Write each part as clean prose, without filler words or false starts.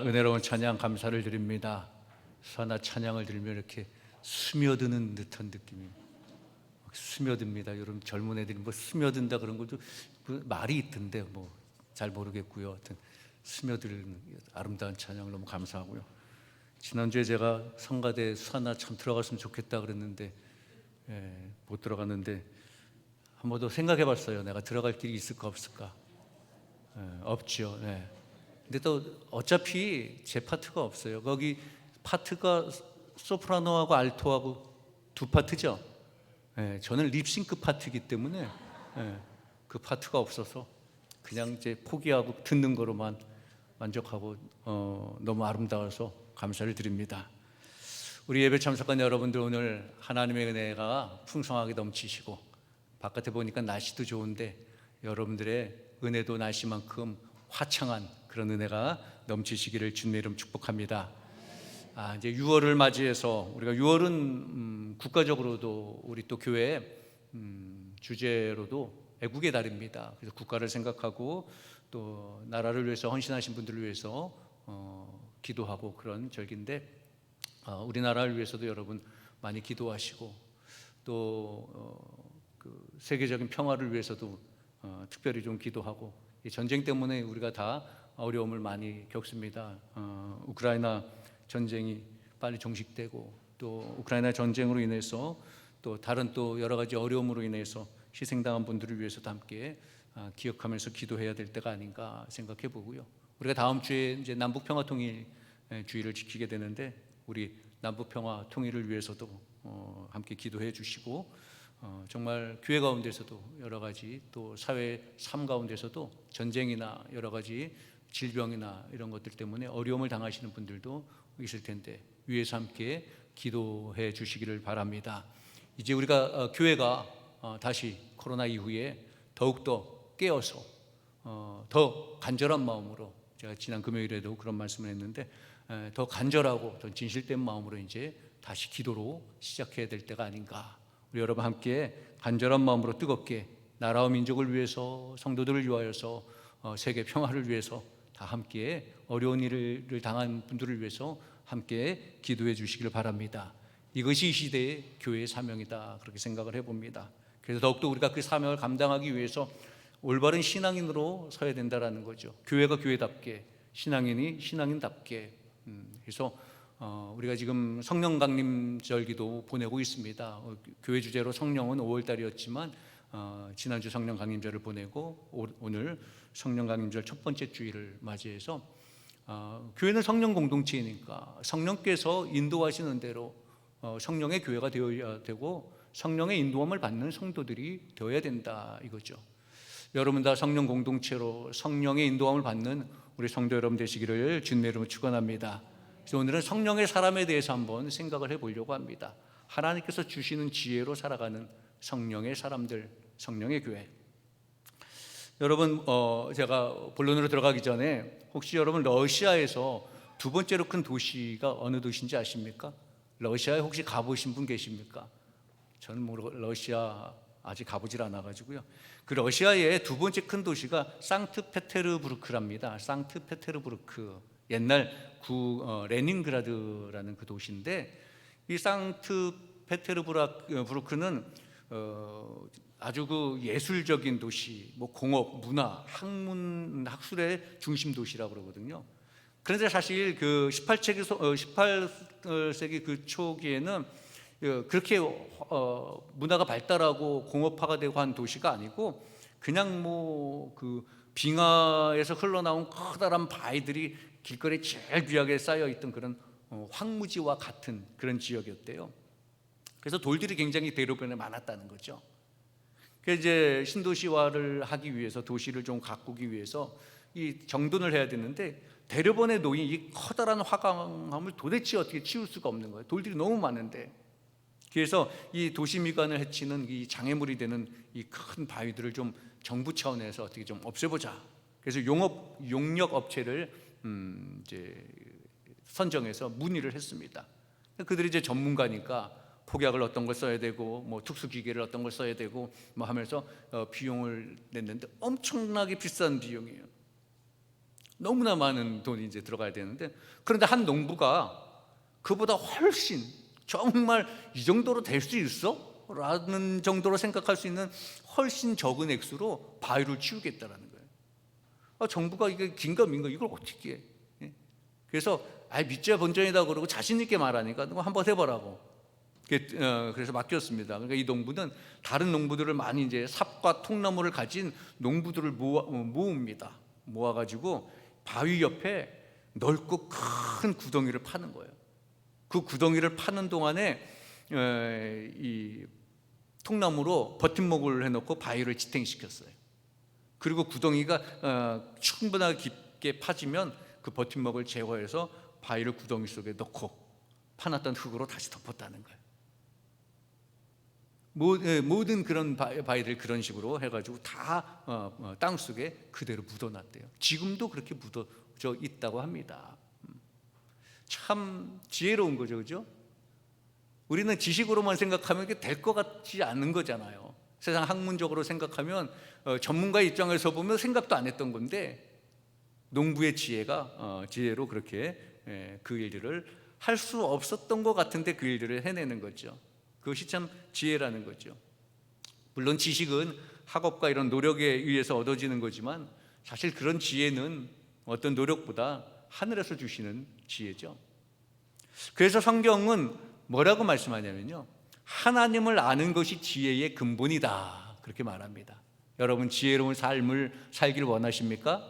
은혜로운 찬양 감사를 드립니다. 수아나 찬양을 들으면 이렇게 스며드는 듯한 느낌이 스며듭니다. 여러분 젊은 애들이 뭐 스며든다 그런 것도 말이 있던데 뭐 잘 모르겠고요. 하여튼 스며드는 아름다운 찬양을 너무 감사하고요. 지난주에 제가 성가대 수아나 참 들어갔으면 좋겠다 그랬는데 못 들어갔는데 한 번 더 생각해 봤어요. 내가 들어갈 길이 있을까 없을까? 없죠. 근데 또 어차피 제 파트가 없어요. 거기 파트가 소프라노하고 알토하고 두 파트죠. 저는 립싱크 파트이기 때문에 그 파트가 없어서 그냥 이제 포기하고 듣는 거로만 만족하고 너무 아름다워서 감사를 드립니다. 우리 예배 참석한 여러분들, 오늘 하나님의 은혜가 풍성하게 넘치시고 바깥에 보니까 날씨도 좋은데 여러분들의 은혜도 날씨만큼 화창한 그런 은혜가 넘치시기를 주님의 이름 축복합니다. 이제 6월을 맞이해서 우리가 6월은 국가적으로도 우리 또 교회 주제로도 애국의 달입니다. 그래서 국가를 생각하고 또 나라를 위해서 헌신하신 분들을 위해서 기도하고 그런 절기인데 우리나라를 위해서도 여러분 많이 기도하시고 또 그 세계적인 평화를 위해서도 특별히 좀 기도하고, 이 전쟁 때문에 우리가 다 어려움을 많이 겪습니다. 우크라이나 전쟁이 빨리 종식되고 또 우크라이나 전쟁으로 인해서 또 다른 또 여러 가지 어려움으로 인해서 희생당한 분들을 위해서도 함께 기억하면서 기도해야 될 때가 아닌가 생각해 보고요. 우리가 다음 주에 이제 남북 평화 통일 주의를 지키게 되는데 우리 남북 평화 통일을 위해서도 함께 기도해 주시고, 정말 교회 가운데서도 여러 가지 또 사회 삶 가운데서도 전쟁이나 여러 가지 질병이나 이런 것들 때문에 어려움을 당하시는 분들도 있을 텐데 위에서 함께 기도해 주시기를 바랍니다. 이제 우리가 교회가 다시 코로나 이후에 더욱더 깨어서 더 간절한 마음으로, 제가 지난 금요일에도 그런 말씀을 했는데 더 간절하고 더 진실된 마음으로 이제 다시 기도로 시작해야 될 때가 아닌가. 우리 여러분 함께 간절한 마음으로 뜨겁게 나라와 민족을 위해서, 성도들을 위하여서, 세계 평화를 위해서 다 함께 어려운 일을 당한 분들을 위해서 함께 기도해 주시기를 바랍니다. 이것이 이 시대의 교회의 사명이다, 그렇게 생각을 해봅니다. 그래서 더욱더 우리가 그 사명을 감당하기 위해서 올바른 신앙인으로 서야 된다는 거죠. 교회가 교회답게, 신앙인이 신앙인답게. 그래서 우리가 지금 성령 강림절기도 보내고 있습니다. 교회 주제로 성령은 5월달이었지만 지난주 성령 강림절을 보내고 오늘 성령 강림절 첫 번째 주일을 맞이해서 교회는 성령 공동체이니까 성령께서 인도하시는 대로 성령의 교회가 되어야 되고 성령의 인도함을 받는 성도들이 되어야 된다, 이거죠. 여러분 다 성령 공동체로 성령의 인도함을 받는 우리 성도 여러분 되시기를 주님의 이름으로 축원합니다. 그래서 오늘은 성령의 사람에 대해서 한번 생각을 해보려고 합니다. 하나님께서 주시는 지혜로 살아가는 성령의 사람들, 성령의 교회. 여러분 제가 본론으로 들어가기 전에 혹시 여러분 러시아에서 두 번째로 큰 도시가 어느 도시인지 아십니까? 러시아에 혹시 가보신 분 계십니까? 저는 뭐 러시아 아직 가보질 않아가지고요. 그 러시아의 두 번째 큰 도시가 상트페테르부르크랍니다. 상트페테르부르크, 옛날 레닌그라드라는 그 도시인데, 이 상트페테르부르크는 아주 그 예술적인 도시, 뭐 공업, 문화, 학문, 학술의 중심 도시라고 그러거든요. 그런데 사실 그 18세기 그 초기에는 그렇게 문화가 발달하고 공업화가 되고 한 도시가 아니고 그냥 뭐 그 빙하에서 흘러나온 커다란 바위들이 길거리에 제일 귀하게 쌓여있던 그런 황무지와 같은 그런 지역이었대요. 그래서 돌들이 굉장히 대로변에 많았다는 거죠. 그래서 이제 신도시화를 하기 위해서, 도시를 좀 가꾸기 위해서 이 정돈을 해야 되는데 대로변에 놓인 이 커다란 화강암을 도대체 어떻게 치울 수가 없는 거예요. 돌들이 너무 많은데. 그래서 이 도시 미관을 해치는 이 장애물이 되는 이 큰 바위들을 좀 정부 차원에서 어떻게 좀 없애보자. 그래서 용역 업체를 이제 선정해서 문의를 했습니다. 그들이 이제 전문가니까 폭약을 어떤 걸 써야 되고 뭐 특수기계를 어떤 걸 써야 되고 뭐 하면서 비용을 냈는데 엄청나게 비싼 비용이에요. 너무나 많은 돈이 이제 들어가야 되는데, 그런데 한 농부가 그보다 훨씬, 정말 이 정도로 될 수 있어? 라는 정도로 생각할 수 있는 훨씬 적은 액수로 바위를 치우겠다라는 거예요. 정부가 이게 긴가민가 이걸 어떻게 해? 예? 그래서 믿자 본전이다 그러고 자신 있게 말하니까 너 한번 해보라고. 그래서 맡겼습니다. 그러니까 이 농부는 다른 농부들을 많이 이제 삽과 통나무를 가진 농부들을 모읍니다. 모아가지고 바위 옆에 넓고 큰 구덩이를 파는 거예요. 그 구덩이를 파는 동안에 이 통나무로 버팀목을 해놓고 바위를 지탱시켰어요. 그리고 구덩이가 충분하게 깊게 파지면 그 버팀목을 제거해서 바위를 구덩이 속에 넣고 파놨던 흙으로 다시 덮었다는 거예요. 모든 그런 바위들 그런 식으로 해가지고 다 땅속에 그대로 묻어놨대요. 지금도 그렇게 묻어져 있다고 합니다. 참 지혜로운 거죠, 그죠? 우리는 지식으로만 생각하면 이게 될 것 같지 않은 거잖아요. 세상 학문적으로 생각하면 전문가 입장에서 보면 생각도 안 했던 건데, 농부의 지혜로 그렇게 그 일들을 할 수 없었던 것 같은데 그 일들을 해내는 거죠. 그것이 참 지혜라는 거죠. 물론 지식은 학업과 이런 노력에 의해서 얻어지는 거지만 사실 그런 지혜는 어떤 노력보다 하늘에서 주시는 지혜죠. 그래서 성경은 뭐라고 말씀하냐면요, 하나님을 아는 것이 지혜의 근본이다, 그렇게 말합니다. 여러분, 지혜로운 삶을 살길 원하십니까?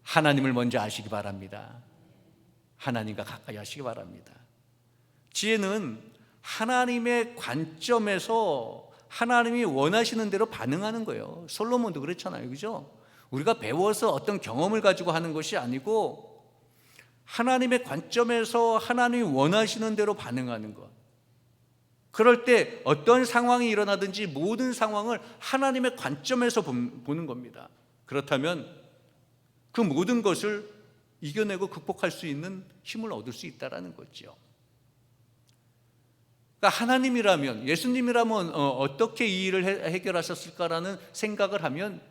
하나님을 먼저 아시기 바랍니다. 하나님과 가까이 하시기 바랍니다. 지혜는 하나님의 관점에서 하나님이 원하시는 대로 반응하는 거예요. 솔로몬도 그렇잖아요, 그죠? 우리가 배워서 어떤 경험을 가지고 하는 것이 아니고 하나님의 관점에서 하나님이 원하시는 대로 반응하는 것. 그럴 때 어떤 상황이 일어나든지 모든 상황을 하나님의 관점에서 보는 겁니다. 그렇다면 그 모든 것을 이겨내고 극복할 수 있는 힘을 얻을 수 있다는 거죠. 그러니까 하나님이라면, 예수님이라면 어떻게 이 일을 해결하셨을까라는 생각을 하면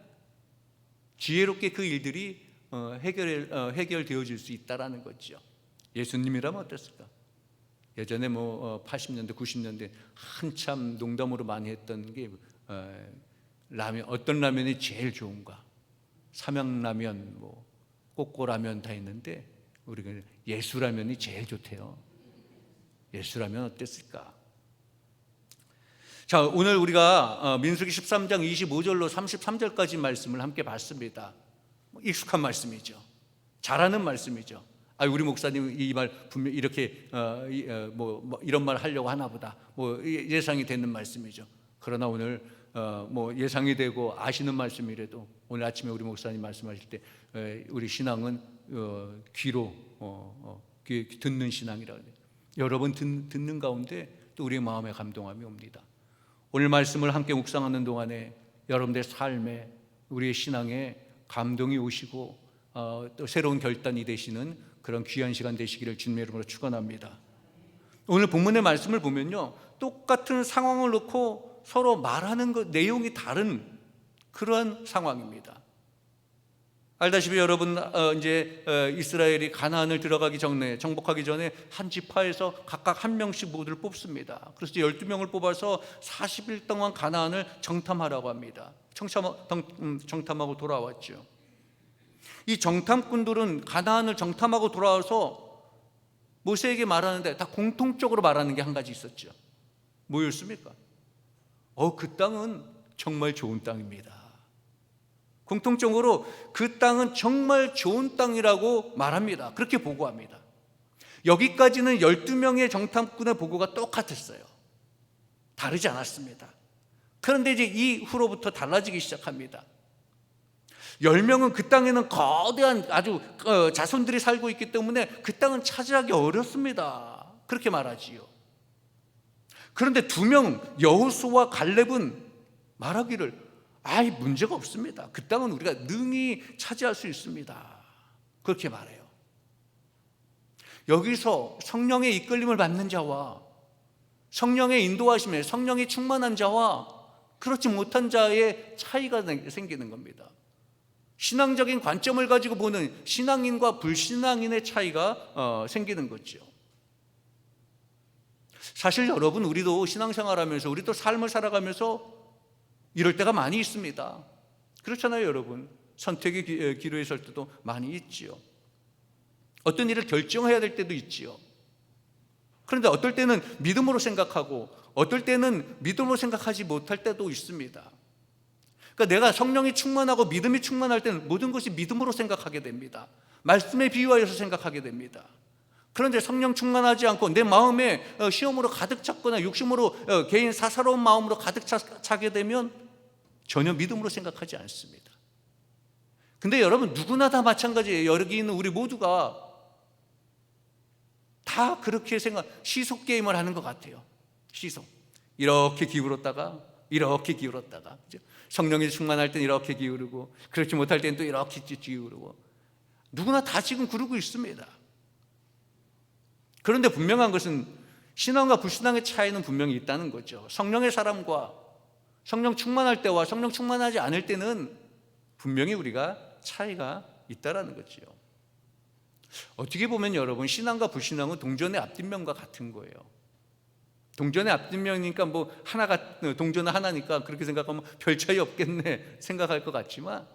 지혜롭게 그 일들이 해결되어질 수 있다는 거죠. 예수님이라면 어땠을까? 예전에 80년대, 90년대 한참 농담으로 많이 했던 게 라면, 어떤 라면이 제일 좋은가? 삼양라면, 꼬꼬라면 다 있는데 우리가 예수라면이 제일 좋대요. 예수라면 어땠을까? 자, 오늘 우리가 민수기 13장 25절로 33절까지 말씀을 함께 봤습니다. 익숙한 말씀이죠. 잘하는 말씀이죠. 우리 목사님 이 말 분명 이렇게 이런 말 하려고 하나 보다, 예상이 되는 말씀이죠. 그러나 오늘 예상이 되고 아시는 말씀이라도 오늘 아침에 우리 목사님 말씀하실 때 우리 신앙은 귀로 듣는 신앙이라고 해요. 여러 번 듣는 가운데 또 우리의 마음에 감동함이 옵니다. 오늘 말씀을 함께 묵상하는 동안에 여러분들의 삶에, 우리의 신앙에 감동이 오시고 또 새로운 결단이 되시는 그런 귀한 시간 되시기를 주님의 이름으로 축원합니다. 오늘 본문의 말씀을 보면요, 똑같은 상황을 놓고 서로 말하는 내용이 다른 그러한 상황입니다. 알다시피 여러분, 이제 이스라엘이 가나안을 들어가기 전에, 정복하기 전에 한 지파에서 각각 한 명씩 모두를 뽑습니다. 그래서 12명을 뽑아서 40일 동안 가나안을 정탐하라고 합니다. 정탐하고 돌아왔죠. 이 정탐꾼들은 가나안을 정탐하고 돌아와서 모세에게 말하는데 다 공통적으로 말하는 게 한 가지 있었죠. 뭐였습니까? 그 땅은 정말 좋은 땅입니다. 공통적으로 그 땅은 정말 좋은 땅이라고 말합니다. 그렇게 보고합니다. 여기까지는 12명의 정탐꾼의 보고가 똑같았어요. 다르지 않았습니다. 그런데 이제 이후로부터 달라지기 시작합니다. 10명은 그 땅에는 거대한 아주 자손들이 살고 있기 때문에 그 땅은 차지하기 어렵습니다. 그렇게 말하지요. 그런데 2명, 여호수아와 갈렙은 말하기를 문제가 없습니다. 그 땅은 우리가 능히 차지할 수 있습니다. 그렇게 말해요. 여기서 성령의 이끌림을 받는 자와 성령의 인도하심에 성령이 충만한 자와 그렇지 못한 자의 차이가 생기는 겁니다. 신앙적인 관점을 가지고 보는 신앙인과 불신앙인의 차이가 생기는 거죠. 사실 여러분, 우리도 신앙생활하면서, 우리도 삶을 살아가면서 이럴 때가 많이 있습니다. 그렇잖아요, 여러분. 선택의 기로에 설 때도 많이 있지요. 어떤 일을 결정해야 될 때도 있지요. 그런데 어떨 때는 믿음으로 생각하고 어떨 때는 믿음으로 생각하지 못할 때도 있습니다. 그러니까 내가 성령이 충만하고 믿음이 충만할 때는 모든 것이 믿음으로 생각하게 됩니다. 말씀에 비유하여서 생각하게 됩니다. 그런데 성령 충만하지 않고 내 마음에 시험으로 가득 찼거나 육심으로 개인 사사로운 마음으로 가득 차게 되면 전혀 믿음으로 생각하지 않습니다. 근데 여러분, 누구나 다 마찬가지예요. 여기 있는 우리 모두가 다 그렇게 시속 게임을 하는 것 같아요. 시속. 이렇게 기울었다가 이렇게 기울었다가, 그죠? 성령이 충만할 땐 이렇게 기울고 그렇지 못할 땐 또 이렇게 기울고, 누구나 다 지금 그러고 있습니다. 그런데 분명한 것은 신앙과 불신앙의 차이는 분명히 있다는 거죠. 성령의 사람과 성령 충만할 때와 성령 충만하지 않을 때는 분명히 우리가 차이가 있다라는 거죠. 어떻게 보면 여러분, 신앙과 불신앙은 동전의 앞뒷면과 같은 거예요. 동전의 앞뒷면이니까 뭐 하나가, 동전은 하나니까 그렇게 생각하면 별 차이 없겠네 생각할 것 같지만,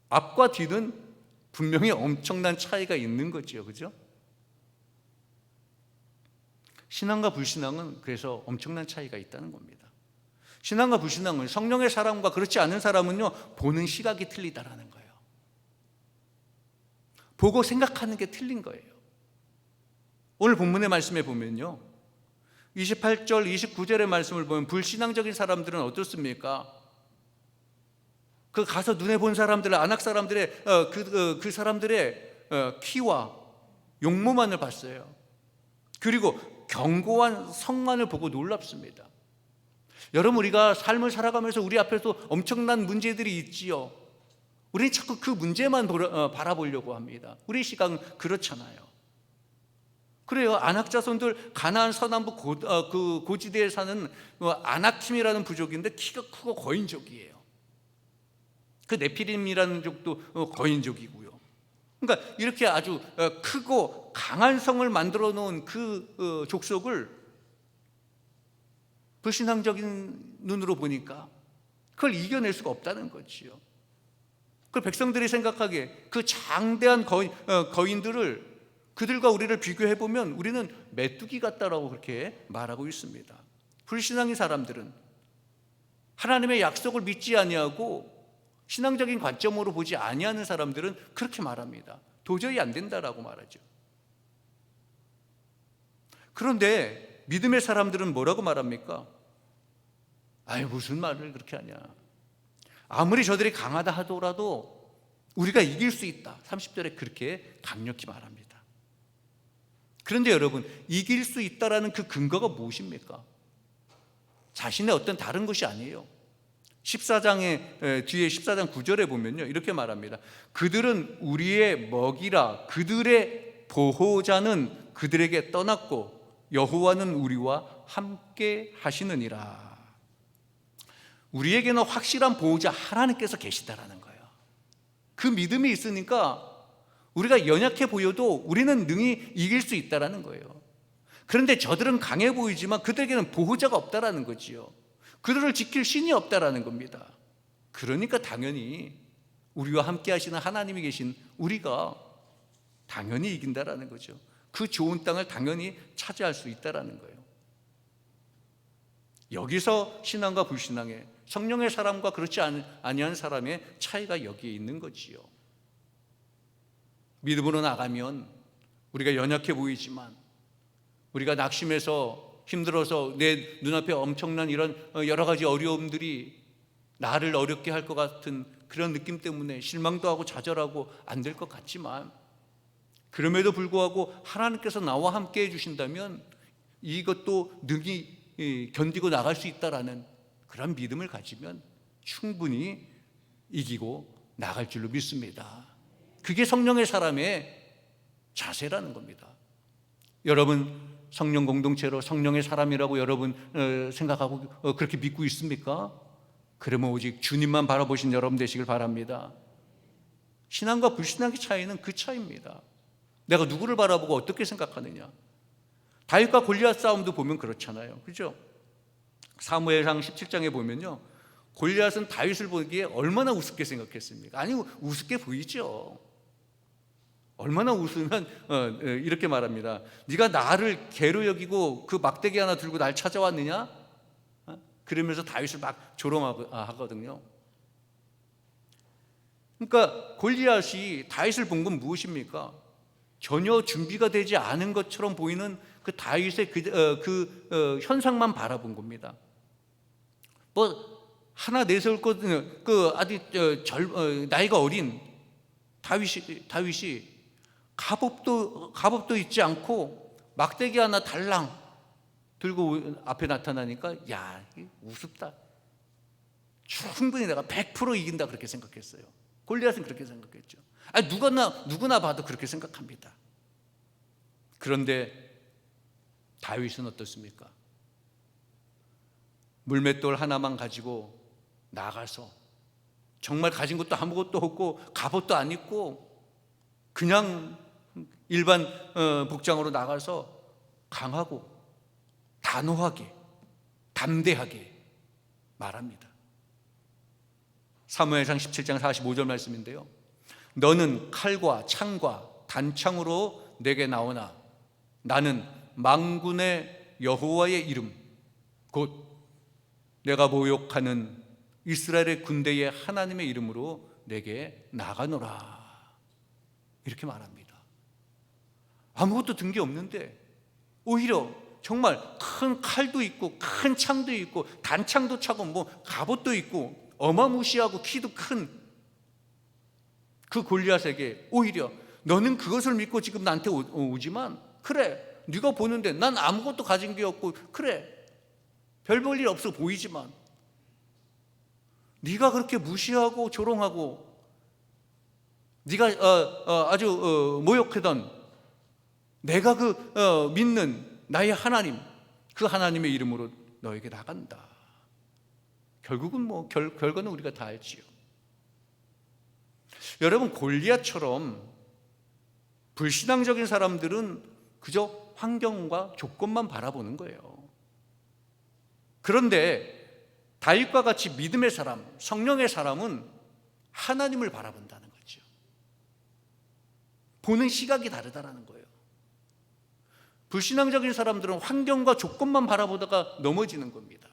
앞과 뒤는 분명히 엄청난 차이가 있는 거죠. 그죠? 신앙과 불신앙은 그래서 엄청난 차이가 있다는 겁니다. 신앙과 불신앙은, 성령의 사람과 그렇지 않은 사람은요, 보는 시각이 틀리다라는 거예요. 보고 생각하는 게 틀린 거예요. 오늘 본문의 말씀에 보면요, 28절 29절의 말씀을 보면 불신앙적인 사람들은 어떻습니까? 그 가서 눈에 본 사람들, 안악 사람들의 그 사람들의 키와 용모만을 봤어요. 그리고 견고한 성만을 보고 놀랍습니다. 여러분, 우리가 삶을 살아가면서 우리 앞에서 엄청난 문제들이 있지요. 우리는 자꾸 그 문제만 바라보려고 합니다. 우리 시각은 그렇잖아요. 그래요. 안악 자손들, 가나안 서남부 그 고지대에 사는 아나킴이라는 부족인데 키가 크고 거인족이에요. 그 네피림이라는 족도 거인족이고요. 그러니까 이렇게 아주 크고 강한 성을 만들어 놓은 그 족속을 불신앙적인 눈으로 보니까 그걸 이겨낼 수가 없다는 거지요. 그 백성들이 생각하기에 그 장대한 거인들을, 그들과 우리를 비교해 보면 우리는 메뚜기 같다라고 그렇게 말하고 있습니다. 불신앙인 사람들은, 하나님의 약속을 믿지 아니하고 신앙적인 관점으로 보지 아니하는 사람들은 그렇게 말합니다. 도저히 안 된다라고 말하죠. 그런데 믿음의 사람들은 뭐라고 말합니까? 아유, 무슨 말을 그렇게 하냐. 아무리 저들이 강하다 하더라도 우리가 이길 수 있다. 30절에 그렇게 강력히 말합니다. 그런데 여러분, 이길 수 있다라는 그 근거가 무엇입니까? 자신의 어떤 다른 것이 아니에요. 14장의 뒤에 14장 9절에 보면요, 이렇게 말합니다. 그들은 우리의 먹이라, 그들의 보호자는 그들에게 떠났고 여호와는 우리와 함께 하시느니라. 우리에게는 확실한 보호자 하나님께서 계시다라는 거예요. 그 믿음이 있으니까 우리가 연약해 보여도 우리는 능히 이길 수 있다라는 거예요. 그런데 저들은 강해 보이지만 그들에게는 보호자가 없다라는 거지요. 그들을 지킬 신이 없다라는 겁니다. 그러니까 당연히 우리와 함께 하시는 하나님이 계신 우리가 당연히 이긴다라는 거죠. 그 좋은 땅을 당연히 차지할 수 있다라는 거예요. 여기서 신앙과 불신앙의, 성령의 사람과 그렇지 아니한 사람의 차이가 여기에 있는 거지요. 믿음으로 나가면 우리가 연약해 보이지만, 우리가 낙심해서 힘들어서 내 눈앞에 엄청난 이런 여러 가지 어려움들이 나를 어렵게 할 것 같은 그런 느낌 때문에 실망도 하고 좌절하고 안 될 것 같지만, 그럼에도 불구하고 하나님께서 나와 함께 해주신다면 이것도 능히 견디고 나갈 수 있다라는 그런 믿음을 가지면 충분히 이기고 나갈 줄로 믿습니다. 그게 성령의 사람의 자세라는 겁니다. 여러분, 성령 공동체로 성령의 사람이라고 여러분 생각하고 그렇게 믿고 있습니까? 그러면 오직 주님만 바라보신 여러분 되시길 바랍니다. 신앙과 불신앙의 차이는 그 차이입니다. 내가 누구를 바라보고 어떻게 생각하느냐. 다윗과 골리앗 싸움도 보면 그렇잖아요. 그죠? 사무엘상 17장에 보면요, 골리앗은 다윗을 보기에 얼마나 우습게 생각했습니까? 아니, 우습게 보이죠. 얼마나 웃으면 이렇게 말합니다. 네가 나를 개로 여기고 그 막대기 하나 들고 날 찾아왔느냐? 그러면서 다윗을 막 조롱하거든요. 그러니까 골리앗이 다윗을 본 건 무엇입니까? 전혀 준비가 되지 않은 것처럼 보이는 그 다윗의 현상만 바라본 겁니다. 뭐 하나 내세울 것, 아직 나이가 어린 다윗이 갑옷도 입지 않고 막대기 하나 달랑 들고 앞에 나타나니까, 야, 우습다. 충분히 내가 100% 이긴다 그렇게 생각했어요. 골리앗은 그렇게 생각했죠. 아니, 누구나 봐도 그렇게 생각합니다. 그런데 다윗은 어떻습니까? 물맷돌 하나만 가지고 나가서 정말 가진 것도 아무것도 없고 갑옷도 안 입고 그냥 일반 복장으로 나가서 강하고 단호하게 담대하게 말합니다. 사무엘상 17장 45절 말씀인데요, 너는 칼과 창과 단창으로 내게 나오나 나는 만군의 여호와의 이름 곧 내가 모욕하는 이스라엘의 군대의 하나님의 이름으로 내게 나가노라, 이렇게 말합니다. 아무것도 든 게 없는데 오히려 정말 큰 칼도 있고 큰 창도 있고 단창도 차고 뭐 갑옷도 있고 어마무시하고 키도 큰 그 골리앗에게 오히려 너는 그것을 믿고 지금 나한테 오지만, 그래, 네가 보는데 난 아무것도 가진 게 없고, 그래, 별 볼 일 없어 보이지만 네가 그렇게 무시하고 조롱하고 네가 아주 모욕하던 내가 믿는 나의 하나님, 그 하나님의 이름으로 너에게 나간다. 결국은 뭐 결과는 우리가 다 알지요. 여러분, 골리앗처럼 불신앙적인 사람들은 그저 환경과 조건만 바라보는 거예요. 그런데 다윗과 같이 믿음의 사람, 성령의 사람은 하나님을 바라본다는 거죠. 보는 시각이 다르다는 거예요. 불신앙적인 사람들은 환경과 조건만 바라보다가 넘어지는 겁니다.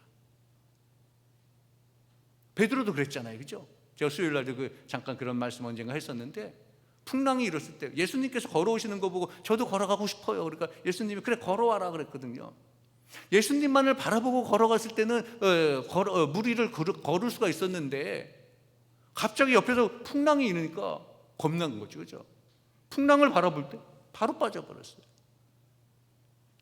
베드로도 그랬잖아요, 그죠? 제가 수요일 날도 잠깐 그런 말씀 언젠가 했었는데, 풍랑이 일었을 때 예수님께서 걸어오시는 거 보고 저도 걸어가고 싶어요. 그러니까 예수님이 그래 걸어와라 그랬거든요. 예수님만을 바라보고 걸어갔을 때는 물 위를 걸을 수가 있었는데 갑자기 옆에서 풍랑이 일으니까 겁난 거죠, 그죠? 풍랑을 바라볼 때 바로 빠져버렸어요.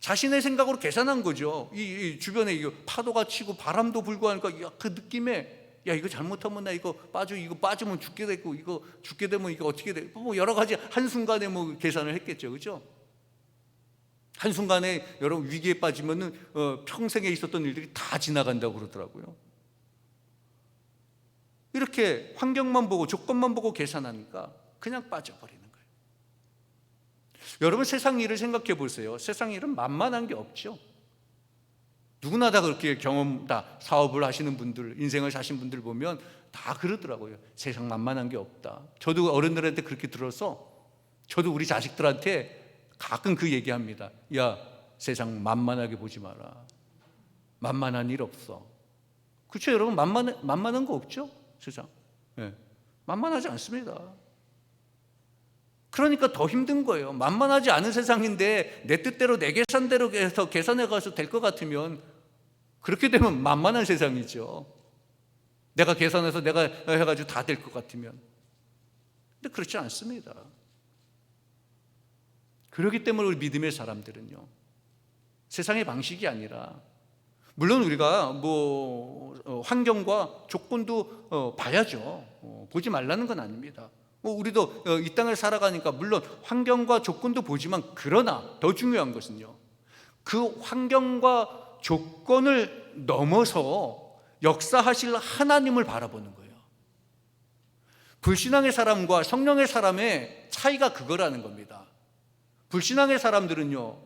자신의 생각으로 계산한 거죠. 이 주변에 파도가 치고 바람도 불고 하니까 그 느낌에, 야, 이거 잘못하면 나 이거 빠지면 죽게 되고, 이거 죽게 되면 이거 어떻게 돼? 뭐 여러 가지 한순간에 뭐 계산을 했겠죠, 그죠? 한순간에 여러분 위기에 빠지면은 평생에 있었던 일들이 다 지나간다고 그러더라고요. 이렇게 환경만 보고 조건만 보고 계산하니까 그냥 빠져버리는 거예요. 여러분, 세상 일을 생각해 보세요. 세상 일은 만만한 게 없죠. 누구나 다 그렇게 다 사업을 하시는 분들, 인생을 사신 분들 보면 다 그러더라고요. 세상 만만한 게 없다. 저도 어른들한테 그렇게 들어서 저도 우리 자식들한테 가끔 그 얘기합니다. 야, 세상 만만하게 보지 마라. 만만한 일 없어. 그렇죠, 여러분? 만만한 거 없죠? 세상. 네. 만만하지 않습니다. 그러니까 더 힘든 거예요. 만만하지 않은 세상인데 내 뜻대로 내 계산대로 해서 계산해 가서 될 것 같으면, 그렇게 되면 만만한 세상이죠. 내가 계산해서 내가 해가지고 다 될 것 같으면. 근데 그렇지 않습니다. 그렇기 때문에 우리 믿음의 사람들은요, 세상의 방식이 아니라, 물론 우리가 환경과 조건도 봐야죠. 보지 말라는 건 아닙니다. 우리도 이 땅을 살아가니까 물론 환경과 조건도 보지만, 그러나 더 중요한 것은요, 그 환경과 조건을 넘어서 역사하실 하나님을 바라보는 거예요. 불신앙의 사람과 성령의 사람의 차이가 그거라는 겁니다. 불신앙의 사람들은요,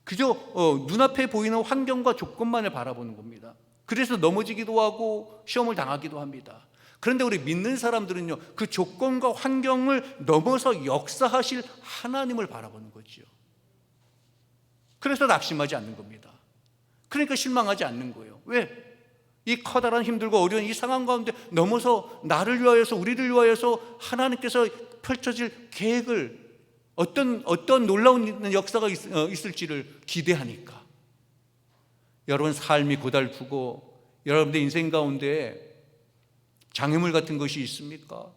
그저 눈앞에 보이는 환경과 조건만을 바라보는 겁니다. 그래서 넘어지기도 하고 시험을 당하기도 합니다. 그런데 우리 믿는 사람들은요, 그 조건과 환경을 넘어서 역사하실 하나님을 바라보는 거지요. 그래서 낙심하지 않는 겁니다. 그러니까 실망하지 않는 거예요. 왜? 이 커다란 힘들고 어려운 이 상황 가운데 넘어서 나를 위하여서, 우리를 위하여서 하나님께서 펼쳐질 계획을, 어떤 놀라운 역사가 있을지를 기대하니까. 여러분, 삶이 고달프고 여러분의 인생 가운데 장애물 같은 것이 있습니까?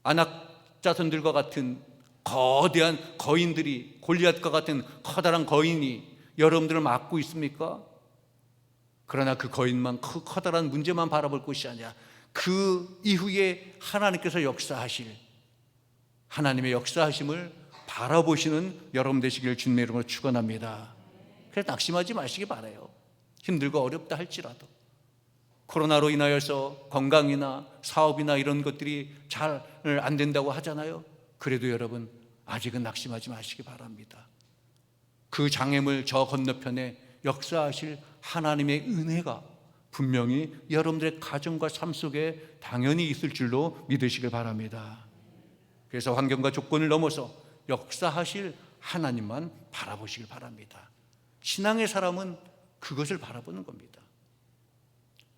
안악자손들과 같은 거대한 거인들이, 골리앗과 같은 커다란 거인이 여러분들을 막고 있습니까? 그러나 그 거인만, 그 커다란 문제만 바라볼 것이 아니라 그 이후에 하나님께서 역사하실, 하나님의 역사하심을 바라보시는 여러분 되시기를 주님의 이름으로 축원합니다. 그래서 낙심하지 마시기 바라요. 힘들고 어렵다 할지라도. 코로나로 인하여서 건강이나 사업이나 이런 것들이 잘 안 된다고 하잖아요. 그래도 여러분, 아직은 낙심하지 마시기 바랍니다. 그 장애물 저 건너편에 역사하실 하나님의 은혜가 분명히 여러분들의 가정과 삶 속에 당연히 있을 줄로 믿으시길 바랍니다. 그래서 환경과 조건을 넘어서 역사하실 하나님만 바라보시길 바랍니다. 신앙의 사람은 그것을 바라보는 겁니다.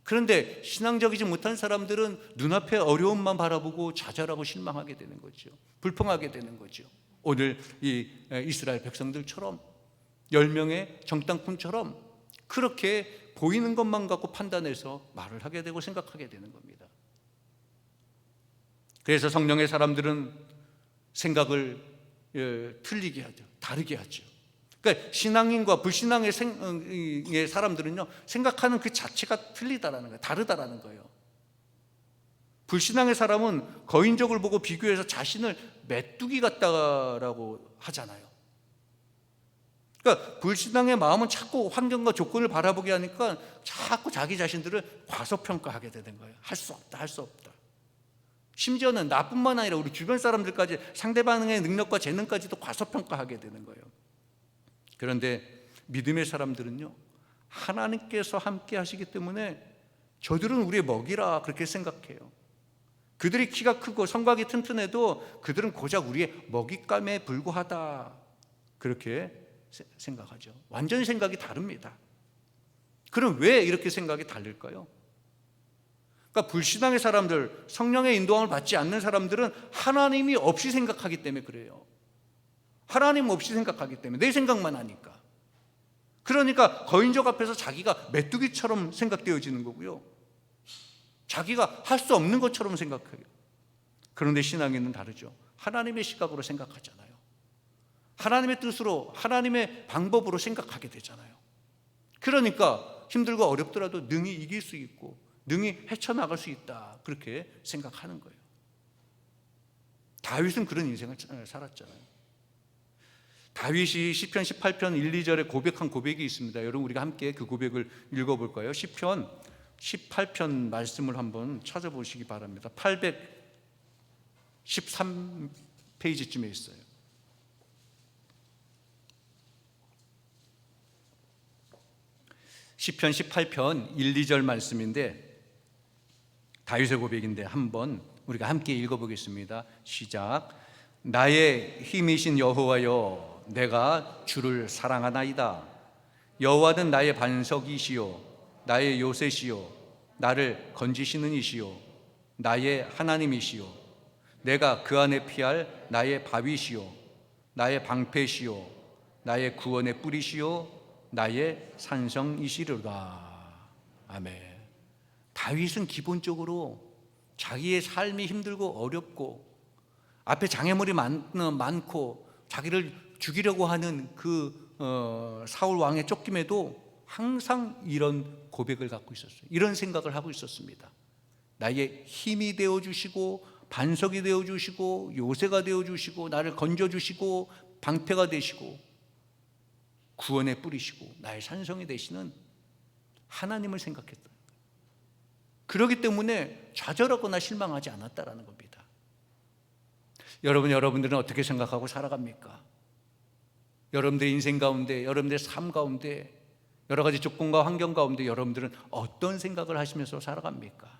그런데 신앙적이지 못한 사람들은 눈앞에 어려움만 바라보고 좌절하고 실망하게 되는 거죠. 불평하게 되는 거죠. 오늘 이 이스라엘 백성들처럼 10명의 정탐꾼처럼 그렇게 보이는 것만 갖고 판단해서 말을 하게 되고 생각하게 되는 겁니다. 그래서 성령의 사람들은 생각을 틀리게 하죠. 다르게 하죠. 그러니까 신앙인과 불신앙의 사람들은요, 생각하는 그 자체가 틀리다라는 거예요. 다르다라는 거예요. 불신앙의 사람은 거인족을 보고 비교해서 자신을 메뚜기 같다라고 하잖아요. 그러니까 불신앙의 마음은 자꾸 환경과 조건을 바라보게 하니까 자꾸 자기 자신들을 과소평가하게 되는 거예요. 할 수 없다, 할 수 없다. 심지어는 나뿐만 아니라 우리 주변 사람들까지, 상대방의 능력과 재능까지도 과소평가하게 되는 거예요. 그런데 믿음의 사람들은요, 하나님께서 함께 하시기 때문에 저들은 우리의 먹이라 그렇게 생각해요. 그들이 키가 크고 성곽이 튼튼해도 그들은 고작 우리의 먹잇감에 불과하다, 그렇게 생각하죠. 완전히 생각이 다릅니다. 그럼 왜 이렇게 생각이 다를까요? 그러니까 불신앙의 사람들, 성령의 인도함을 받지 않는 사람들은 하나님이 없이 생각하기 때문에 그래요. 하나님 없이 생각하기 때문에, 내 생각만 하니까. 그러니까 거인족 앞에서 자기가 메뚜기처럼 생각되어지는 거고요, 자기가 할 수 없는 것처럼 생각해요. 그런데 신앙인은 다르죠. 하나님의 시각으로 생각하잖아요. 하나님의 뜻으로, 하나님의 방법으로 생각하게 되잖아요. 그러니까 힘들고 어렵더라도 능히 이길 수 있고 능히 헤쳐나갈 수 있다, 그렇게 생각하는 거예요. 다윗은 그런 인생을 살았잖아요. 다윗이 시편 18편 1, 2절에 고백한 고백이 있습니다. 여러분, 우리가 함께 그 고백을 읽어볼까요? 시편 18편 말씀을 한번 찾아보시기 바랍니다. 813페이지쯤에 있어요. 시편 18편 1, 2절 말씀인데, 다윗의 고백인데 한번 우리가 함께 읽어보겠습니다. 시작. 나의 힘이신 여호와여, 내가 주를 사랑하나이다. 여호와는 나의 반석이시요 나의 요새시요 나를 건지시는 이시요 나의 하나님이시요 내가 그 안에 피할 나의 바위시요 나의 방패시요 나의 구원의 뿌리시요 나의 산성이시로다. 아멘. 다윗은 기본적으로 자기의 삶이 힘들고 어렵고 앞에 장애물이 많고 자기를 죽이려고 하는 그 사울 왕의 쫓김에도 항상 이런 고백을 갖고 있었어요. 이런 생각을 하고 있었습니다. 나의 힘이 되어주시고 반석이 되어주시고 요새가 되어주시고 나를 건져주시고 방패가 되시고 구원의 뿌리시고 나의 산성이 되시는 하나님을 생각했다. 그렇기 때문에 좌절하거나 실망하지 않았다라는 겁니다. 여러분들은 어떻게 생각하고 살아갑니까? 여러분들의 인생 가운데, 여러분들의 삶 가운데, 여러 가지 조건과 환경 가운데 여러분들은 어떤 생각을 하시면서 살아갑니까?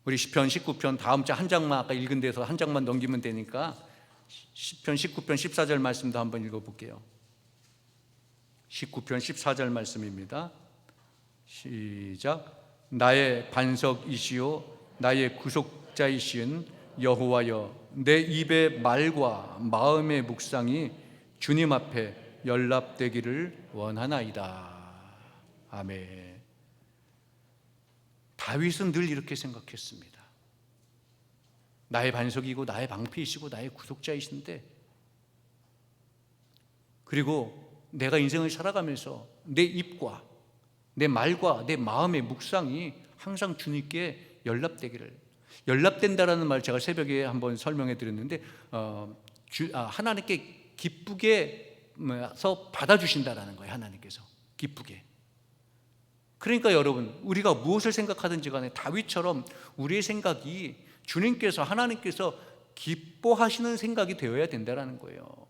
우리 시편 19편 다음 주 한 장만, 아까 읽은 데서 한 장만 넘기면 되니까 시편 19편 14절 말씀도 한번 읽어볼게요. 19편 14절 말씀입니다. 시작. 나의 반석이시요 나의 구속자이신 여호와여, 내 입의 말과 마음의 묵상이 주님 앞에 연락되기를 원하나이다. 아멘. 다윗은 늘 이렇게 생각했습니다. 나의 반석이고 나의 방패이시고 나의 구속자이신데, 그리고 내가 인생을 살아가면서 내 입과 내 말과 내 마음의 묵상이 항상 주님께 연락된다라는 말 제가 새벽에 한번 설명해 드렸는데, 하나님께 기쁘게 받아주신다라는 거예요. 하나님께서 기쁘게. 그러니까 여러분, 우리가 무엇을 생각하든지 간에 다윗처럼 우리의 생각이 주님께서, 하나님께서 기뻐하시는 생각이 되어야 된다는 거예요.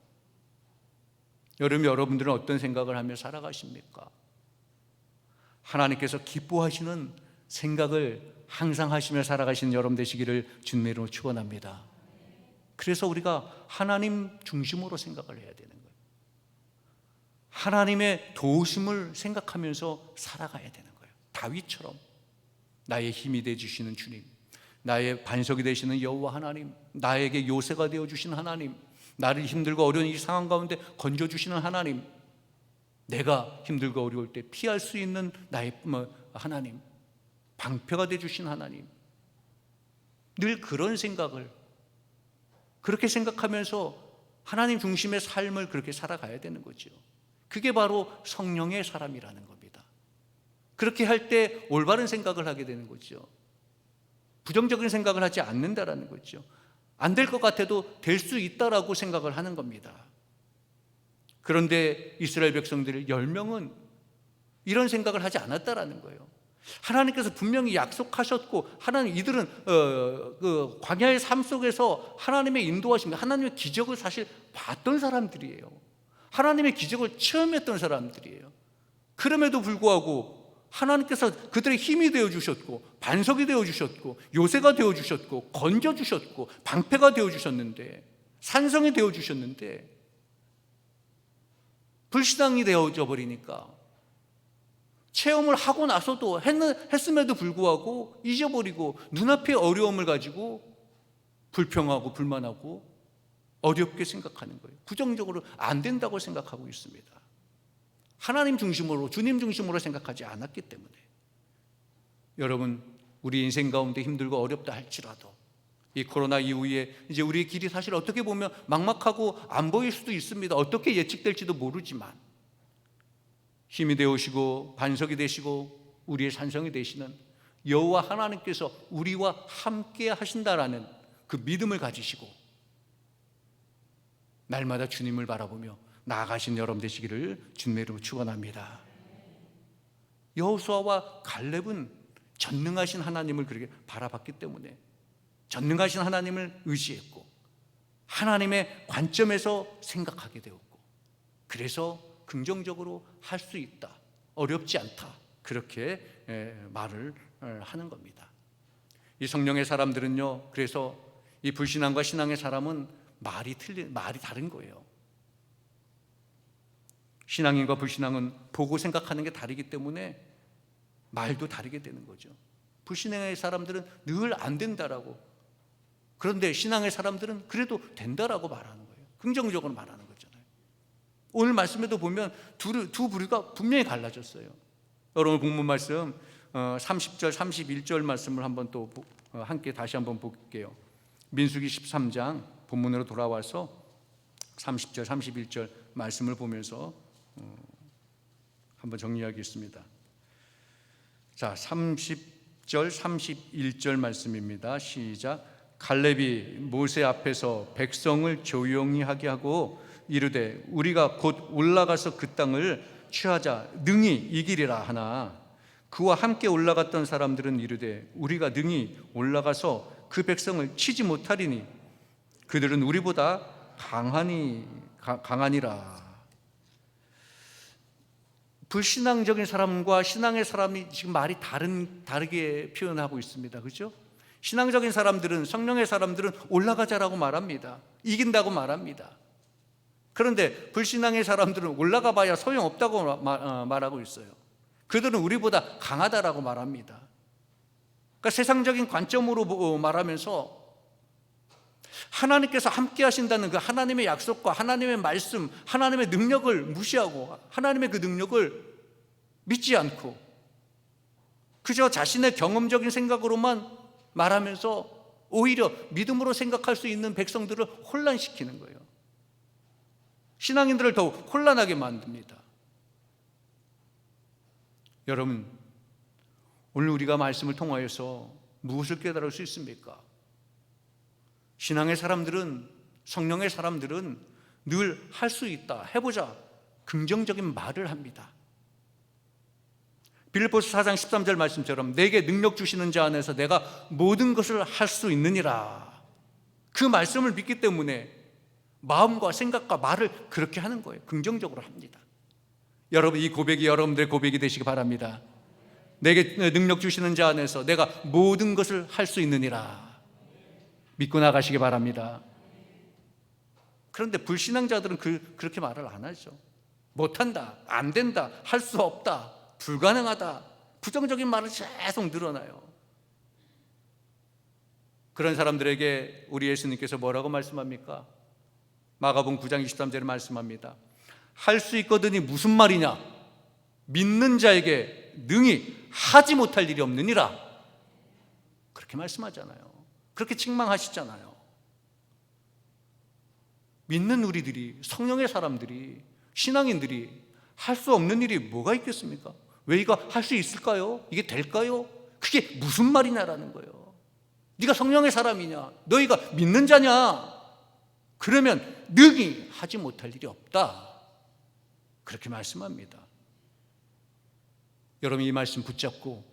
여러분들은 어떤 생각을 하며 살아가십니까? 하나님께서 기뻐하시는 생각을 항상 하시며 살아가시는 여러분 되시기를 주님의 이름으로 축원합니다. 그래서 우리가 하나님 중심으로 생각을 해야 되는 거예요. 하나님의 도우심을 생각하면서 살아가야 되는 거예요. 다윗처럼 나의 힘이 되어주시는 주님, 나의 반석이 되시는 여호와 하나님, 나에게 요새가 되어주시는 하나님, 나를 힘들고 어려운 이 상황 가운데 건져주시는 하나님, 내가 힘들고 어려울 때 피할 수 있는 나의 하나님, 방패가 되어주신 하나님, 늘 그런 생각을, 그렇게 생각하면서 하나님 중심의 삶을 그렇게 살아가야 되는 거죠. 그게 바로 성령의 사람이라는 겁니다. 그렇게 할 때 올바른 생각을 하게 되는 거죠. 부정적인 생각을 하지 않는다라는 거죠. 안 될 것 같아도 될 수 있다라고 생각을 하는 겁니다. 그런데 이스라엘 백성들 10명은 이런 생각을 하지 않았다라는 거예요. 하나님께서 분명히 약속하셨고, 하나님, 이들은 그 광야의 삶 속에서 하나님의 인도하심, 하나님의 기적을 사실 봤던 사람들이에요. 하나님의 기적을 체험했던 사람들이에요. 그럼에도 불구하고 하나님께서 그들의 힘이 되어주셨고, 반석이 되어주셨고, 요새가 되어주셨고, 건져주셨고, 방패가 되어주셨는데, 산성이 되어주셨는데 불신앙이 되어져 버리니까, 체험을 하고 나서도 했음에도 불구하고 잊어버리고 눈앞의 어려움을 가지고 불평하고 불만하고 어렵게 생각하는 거예요. 부정적으로 안 된다고 생각하고 있습니다. 하나님 중심으로, 주님 중심으로 생각하지 않았기 때문에. 여러분, 우리 인생 가운데 힘들고 어렵다 할지라도 이 코로나 이후에 이제 우리의 길이 사실 어떻게 보면 막막하고 안 보일 수도 있습니다. 어떻게 예측될지도 모르지만 힘이 되오시고 반석이 되시고 우리의 산성이 되시는 여호와 하나님께서 우리와 함께 하신다라는 그 믿음을 가지시고 날마다 주님을 바라보며 나아가신 여러분 되시기를 주님의 이름으로 축원합니다. 여호수아와 갈렙은 전능하신 하나님을 그렇게 바라봤기 때문에, 전능하신 하나님을 의지했고 하나님의 관점에서 생각하게 되었고, 그래서 긍정적으로 할 수 있다, 어렵지 않다, 그렇게 말을 하는 겁니다. 이 성령의 사람들은요, 그래서 이 불신앙과 신앙의 사람은 말이 다른 거예요. 신앙인과 불신앙은 보고 생각하는 게 다르기 때문에 말도 다르게 되는 거죠. 불신앙의 사람들은 늘 안 된다라고, 그런데 신앙의 사람들은 그래도 된다라고 말하는 거예요. 긍정적으로 말하는 거잖아요. 오늘 말씀에도 보면 두 부류가 분명히 갈라졌어요. 여러분 본문 말씀 30절 31절 말씀을 한번 또 함께 다시 한번 볼게요. 민수기 13장 본문으로 돌아와서 30절 31절 말씀을 보면서 한번 정리하겠습니다. 자, 30절 31절 말씀입니다. 시작. 갈렙이 모세 앞에서 백성을 조용히 하게 하고 이르되 우리가 곧 올라가서 그 땅을 취하자 능히 이기리라 하나 그와 함께 올라갔던 사람들은 이르되 우리가 능히 올라가서 그 백성을 치지 못하리니 그들은 우리보다 강하니라. 불신앙적인 사람과 신앙의 사람이 지금 말이 다르게 표현하고 있습니다. 그렇죠? 신앙적인 사람들은, 성령의 사람들은 올라가자라고 말합니다. 이긴다고 말합니다. 그런데 불신앙의 사람들은 올라가 봐야 소용없다고 말하고 있어요. 그들은 우리보다 강하다라고 말합니다. 그러니까 세상적인 관점으로 말하면서 하나님께서 함께 하신다는 그 하나님의 약속과 하나님의 말씀, 하나님의 능력을 무시하고 하나님의 그 능력을 믿지 않고 그저 자신의 경험적인 생각으로만 말하면서 오히려 믿음으로 생각할 수 있는 백성들을 혼란시키는 거예요. 신앙인들을 더욱 혼란하게 만듭니다. 여러분, 오늘 우리가 말씀을 통하여서 무엇을 깨달을 수 있습니까? 신앙의 사람들은, 성령의 사람들은 늘 할 수 있다, 해보자, 긍정적인 말을 합니다. 빌립보서 4장 13절 말씀처럼 내게 능력 주시는 자 안에서 내가 모든 것을 할 수 있느니라. 그 말씀을 믿기 때문에 마음과 생각과 말을 그렇게 하는 거예요. 긍정적으로 합니다. 여러분, 이 고백이 여러분들의 고백이 되시기 바랍니다. 내게 능력 주시는 자 안에서 내가 모든 것을 할 수 있느니라. 믿고 나가시기 바랍니다. 그런데 불신앙자들은 그렇게 말을 안 하죠. 못한다, 안 된다, 할 수 없다, 불가능하다, 부정적인 말을 계속 늘어나요. 그런 사람들에게 우리 예수님께서 뭐라고 말씀합니까? 마가복음 9장 23절에 말씀합니다. 할 수 있거든이 무슨 말이냐? 믿는 자에게 능히 하지 못할 일이 없느니라. 그렇게 말씀하잖아요. 그렇게 책망하시잖아요. 믿는 우리들이, 성령의 사람들이, 신앙인들이 할 수 없는 일이 뭐가 있겠습니까? 왜 이거 할 수 있을까요? 이게 될까요? 그게 무슨 말이냐라는 거예요. 네가 성령의 사람이냐? 너희가 믿는 자냐? 그러면 능히 하지 못할 일이 없다. 그렇게 말씀합니다. 여러분, 이 말씀 붙잡고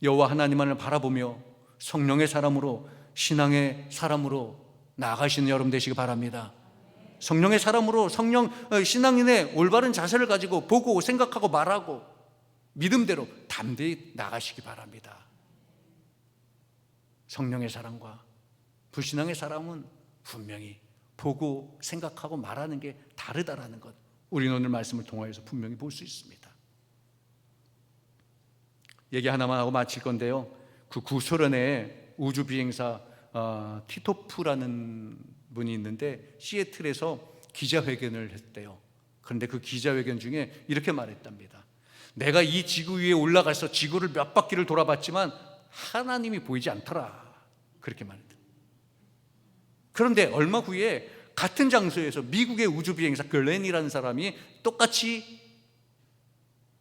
여호와 하나님만을 바라보며 성령의 사람으로, 신앙의 사람으로 나아가시는 여러분 되시기 바랍니다. 성령의 사람으로, 신앙인의 올바른 자세를 가지고 보고 생각하고 말하고 믿음대로 담대히 나가시기 바랍니다. 성령의 사람과 불신앙의 사람은 분명히 보고 생각하고 말하는 게 다르다라는 것, 우리는 오늘 말씀을 통하여서 분명히 볼 수 있습니다. 얘기 하나만 하고 마칠 건데요, 그 구소련의 우주비행사 티토프라는 분이 있는데 시애틀에서 기자회견을 했대요. 그런데 그 기자회견 중에 이렇게 말했답니다. 내가 이 지구 위에 올라가서 지구를 몇 바퀴를 돌아봤지만 하나님이 보이지 않더라. 그렇게 말했대요. 그런데 얼마 후에 같은 장소에서 미국의 우주비행사 글렌이라는 사람이 똑같이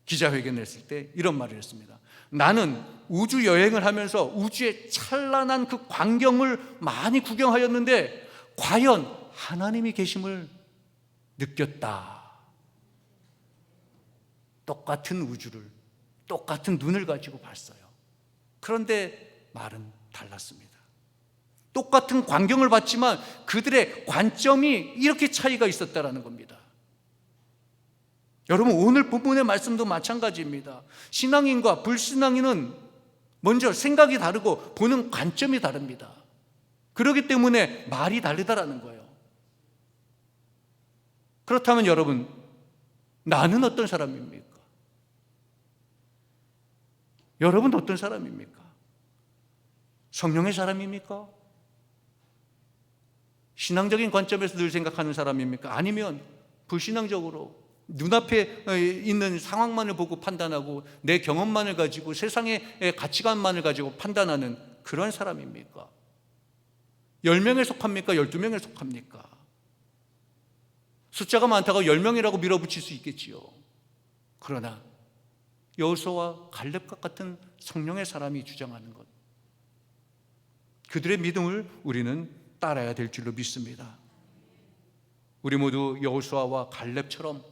기자회견을 했을 때 이런 말을 했습니다. 나는 우주 여행을 하면서 우주의 찬란한 그 광경을 많이 구경하였는데 과연 하나님이 계심을 느꼈다. 똑같은 우주를, 똑같은 눈을 가지고 봤어요. 그런데 말은 달랐습니다. 똑같은 광경을 봤지만 그들의 관점이 이렇게 차이가 있었다라는 겁니다. 여러분, 오늘 본문의 말씀도 마찬가지입니다. 신앙인과 불신앙인은 먼저 생각이 다르고 보는 관점이 다릅니다. 그렇기 때문에 말이 다르다라는 거예요. 그렇다면 여러분, 나는 어떤 사람입니까? 여러분 어떤 사람입니까? 성령의 사람입니까? 신앙적인 관점에서 늘 생각하는 사람입니까? 아니면 불신앙적으로 눈앞에 있는 상황만을 보고 판단하고 내 경험만을 가지고 세상의 가치관만을 가지고 판단하는 그런 사람입니까? 10명에 속합니까? 12명에 속합니까? 숫자가 많다고 10명이라고 밀어붙일 수 있겠지요. 그러나 여호수아와 갈렙과 같은 성령의 사람이 주장하는 것, 그들의 믿음을 우리는 따라야 될 줄로 믿습니다. 우리 모두 여호수아와 갈렙처럼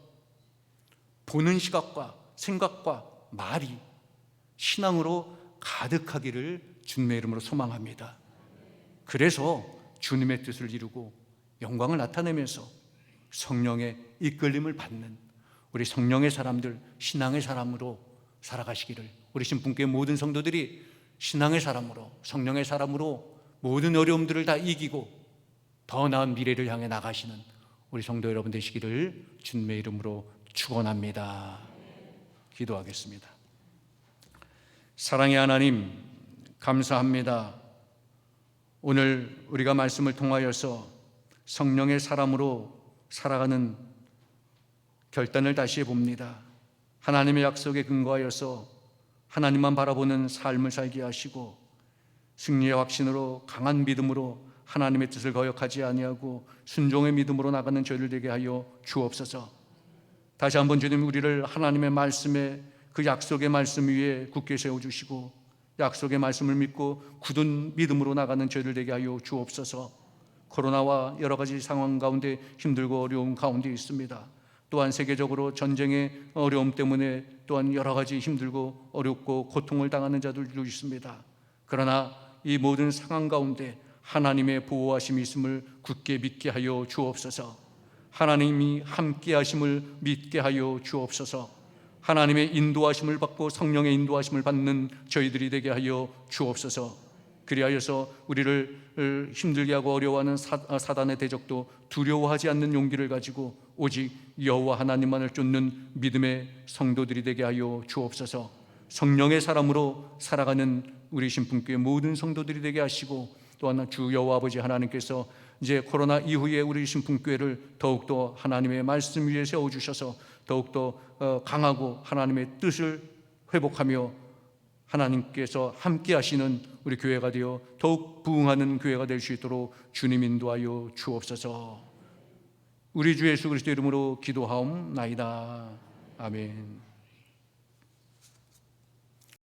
보는 시각과 생각과 말이 신앙으로 가득하기를 주님의 이름으로 소망합니다. 그래서 주님의 뜻을 이루고 영광을 나타내면서 성령의 이끌림을 받는 우리 성령의 사람들, 신앙의 사람으로 살아가시기를, 우리 신분교회 모든 성도들이 신앙의 사람으로, 성령의 사람으로 모든 어려움들을 다 이기고 더 나은 미래를 향해 나가시는 우리 성도 여러분 되시기를 주님의 이름으로 축원합니다. 기도하겠습니다. 사랑의 하나님, 감사합니다. 오늘 우리가 말씀을 통하여서 성령의 사람으로 살아가는 결단을 다시 해봅니다. 하나님의 약속에 근거하여서 하나님만 바라보는 삶을 살게 하시고 승리의 확신으로 강한 믿음으로 하나님의 뜻을 거역하지 아니하고 순종의 믿음으로 나가는 저희를 되게 하여 주옵소서. 다시 한번 주님, 우리를 하나님의 말씀에, 그 약속의 말씀 위에 굳게 세워주시고 약속의 말씀을 믿고 굳은 믿음으로 나가는 저희들 되게 하여 주옵소서. 코로나와 여러 가지 상황 가운데 힘들고 어려운 가운데 있습니다. 또한 세계적으로 전쟁의 어려움 때문에 또한 여러 가지 힘들고 어렵고 고통을 당하는 자들도 있습니다. 그러나 이 모든 상황 가운데 하나님의 보호하심이 있음을 굳게 믿게 하여 주옵소서. 하나님이 함께 하심을 믿게 하여 주옵소서. 하나님의 인도하심을 받고 성령의 인도하심을 받는 저희들이 되게 하여 주옵소서. 그리하여서 우리를 힘들게 하고 어려워하는 사단의 대적도 두려워하지 않는 용기를 가지고 오직 여호와 하나님만을 쫓는 믿음의 성도들이 되게 하여 주옵소서. 성령의 사람으로 살아가는 우리 신분교회 모든 성도들이 되게 하시고, 또한 주 여호와 아버지 하나님께서 이제 코로나 이후에 우리 신분교회를 더욱더 하나님의 말씀 위에 세워주셔서 더욱더 강하고 하나님의 뜻을 회복하며 하나님께서 함께 하시는 우리 교회가 되어 더욱 부흥하는 교회가 될 수 있도록 주님 인도하여 주옵소서. 우리 주 예수 그리스도 이름으로 기도하옵나이다. 아멘.